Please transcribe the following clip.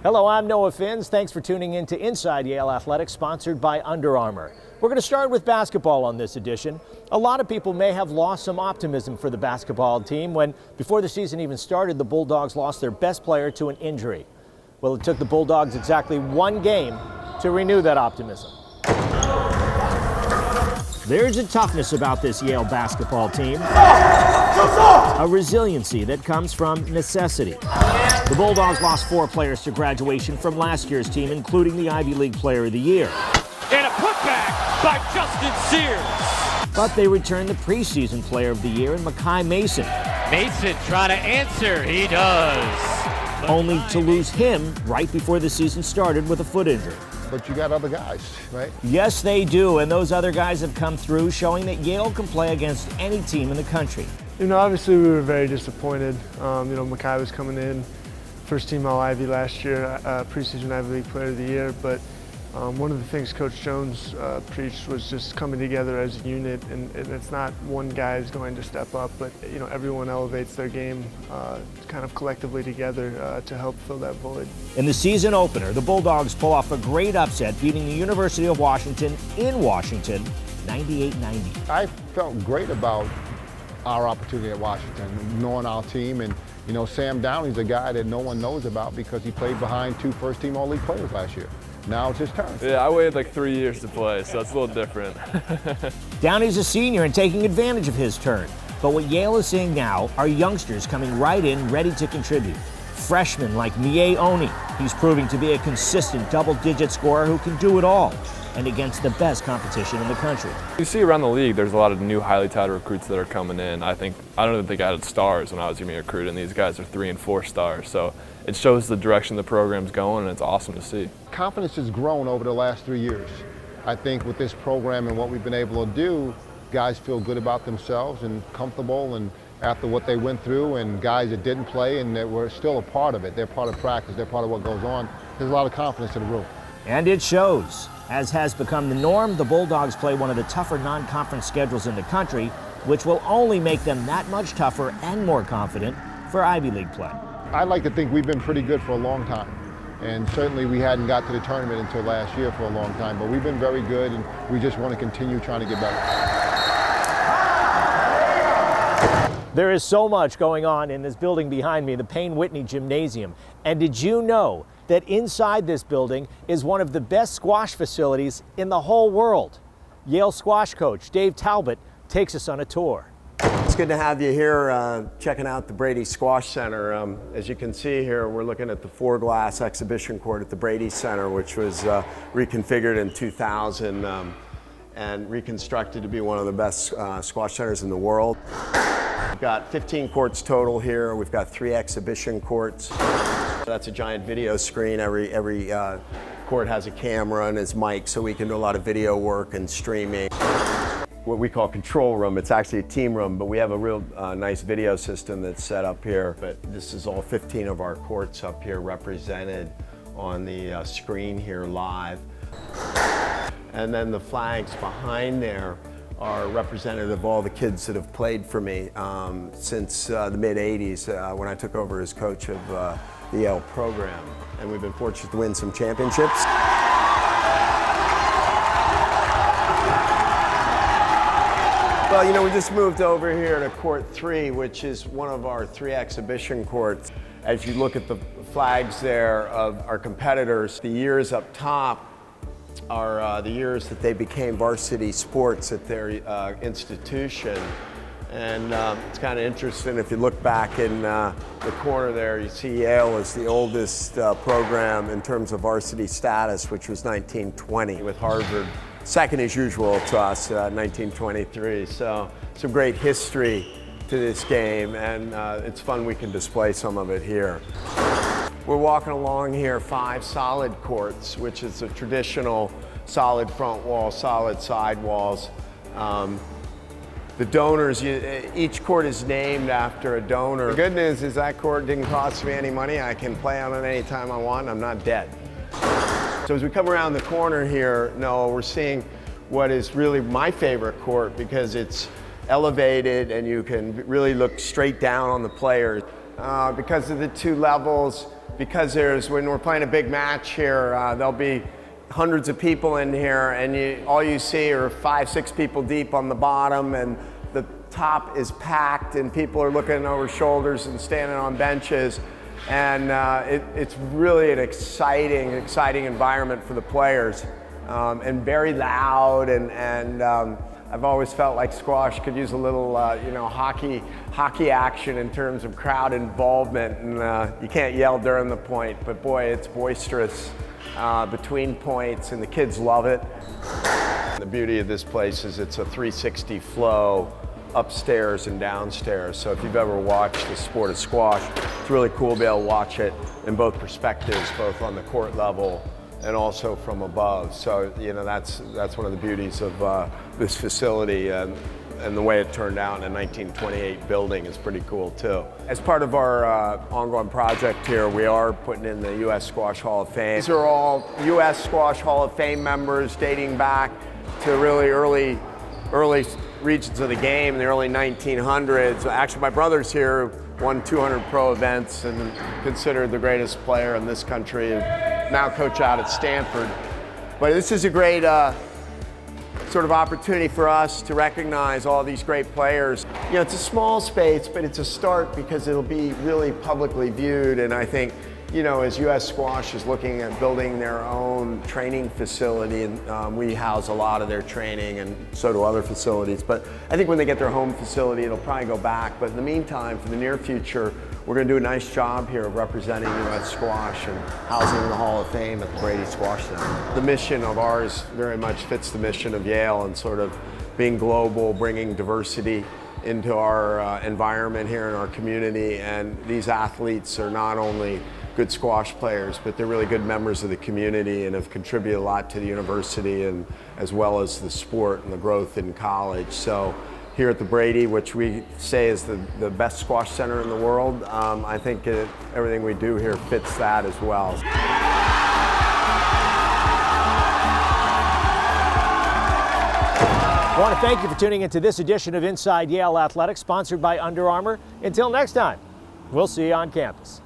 Hello, I'm Noah Finns. Thanks for tuning in to Inside Yale Athletics, sponsored by Under Armour. We're going to start with basketball on this edition. A lot of people may have lost some optimism for the basketball team when, before the season even started, the Bulldogs lost their best player to an injury. Well, it took the Bulldogs exactly one game to renew that optimism. There's a toughness about this Yale basketball team, a resiliency that comes from necessity. The Bulldogs lost 4 players to graduation from last year's team, including the Ivy League Player of the Year. And a putback by Justin Sears. But they returned the preseason Player of the Year in Makai Mason. Mason trying to answer, he does. Only to lose him right before the season started with a foot injury. But you got other guys, right? Yes, they do, and those other guys have come through, showing that Yale can play against any team in the country. Obviously we were very disappointed. Makai was coming in, first team All-Ivy last year, preseason Ivy League Player of the Year, but one of the things Coach Jones preached was just coming together as a unit, and it's not one guy is going to step up, but everyone elevates their game kind of collectively together to help fill that void. In the season opener, the Bulldogs pull off a great upset, beating the University of Washington in Washington, 98-90. I felt great about our opportunity at Washington, knowing our team, and Sam Downey's a guy that no one knows about because he played behind 2 first-team All-League players last year. Now it's his turn. Yeah, I waited like 3 years to play, so it's a little different. Downey's a senior and taking advantage of his turn. But what Yale is seeing now are youngsters coming right in, ready to contribute. Freshmen like Mie Oni. He's proving to be a consistent double-digit scorer who can do it all, and against the best competition in the country. You see around the league, there's a lot of new highly touted recruits that are coming in. I don't even think I had stars when I was being recruited, and these guys are 3 and 4 stars. So it shows the direction the program's going, and it's awesome to see. Confidence has grown over the last 3 years. I think with this program and what we've been able to do, guys feel good about themselves and comfortable, and after what they went through, and guys that didn't play and that were still a part of it, they're part of practice, they're part of what goes on, there's a lot of confidence in the room. And it shows. As has become the norm, the Bulldogs play one of the tougher non-conference schedules in the country, which will only make them that much tougher and more confident for Ivy League play. I like to think we've been pretty good for a long time, and certainly we hadn't got to the tournament until last year for a long time, but we've been very good, and we just want to continue trying to get better. There is so much going on in this building behind me, the Payne Whitney Gymnasium. And did you know that inside this building is one of the best squash facilities in the whole world? Yale squash coach Dave Talbot takes us on a tour. It's good to have you here checking out the Brady Squash Center. As you can see here, we're looking at the 4-glass exhibition court at the Brady Center, which was reconfigured in 2000 and reconstructed to be one of the best squash centers in the world. We've got 15 courts total here. We've got 3 exhibition courts. That's a giant video screen. Every court has a camera and its mic, so we can do a lot of video work and streaming. What we call control room. It's actually a team room, but we have a real nice video system that's set up here. But this is all 15 of our courts up here represented on the screen here live. And then the flags behind there are representative of all the kids that have played for me since the mid-'80s when I took over as coach of the Yale program. And we've been fortunate to win some championships. Well, we just moved over here to Court 3, which is one of our 3 exhibition courts. As you look at the flags there of our competitors, the years up top are the years that they became varsity sports at their institution. And it's kind of interesting, if you look back in the corner there, you see Yale is the oldest program in terms of varsity status, which was 1920, with Harvard second as usual to us, 1923. So some great history to this game, and it's fun we can display some of it here. We're walking along here 5 solid courts, which is a traditional solid front wall, solid side walls. The donors, each court is named after a donor. The good news is that court didn't cost me any money. I can play on it anytime I want. I'm not dead. So as we come around the corner here, Noah, we're seeing what is really my favorite court because it's elevated and you can really look straight down on the players. because of the two levels, because when we're playing a big match here, there'll be hundreds of people in here, and all you see are 5, 6 people deep on the bottom, and the top is packed, and people are looking over shoulders and standing on benches. And it's really an exciting environment for the players, and very loud. And I've always felt like squash could use a little, hockey action in terms of crowd involvement. And you can't yell during the point, but boy, it's boisterous between points, and the kids love it. The beauty of this place is it's a 360 flow, upstairs and downstairs. So if you've ever watched the sport of squash, it's really cool to be able to watch it in both perspectives, both on the court level and also from above. So that's one of the beauties of this facility, and the way it turned out in a 1928 building is pretty cool too. As part of our ongoing project here, we are putting in the U.S. Squash Hall of Fame. These are all U.S. Squash Hall of Fame members dating back to really early regions of the game in the early 1900s. Actually, my brother's here, won 200 pro events and considered the greatest player in this country, and now coach out at Stanford. But this is a great sort of opportunity for us to recognize all these great players. It's a small space, but it's a start because it'll be really publicly viewed. And I think, as U.S. Squash is looking at building their own training facility, and we house a lot of their training, and so do other facilities. But I think when they get their home facility, it'll probably go back. But in the meantime, for the near future, we're going to do a nice job here of representing U.S. Squash and housing in the Hall of Fame at the Brady Squash Center. The mission of ours very much fits the mission of Yale, and sort of being global, bringing diversity into our environment here in our community. And these athletes are not only good squash players, but they're really good members of the community and have contributed a lot to the university, and as well as the sport and the growth in college. So here at the Brady, which we say is the best squash center in the world, I think everything we do here fits that as well. I want to thank you for tuning into this edition of Inside Yale Athletics, sponsored by Under Armour. Until next time, we'll see you on campus.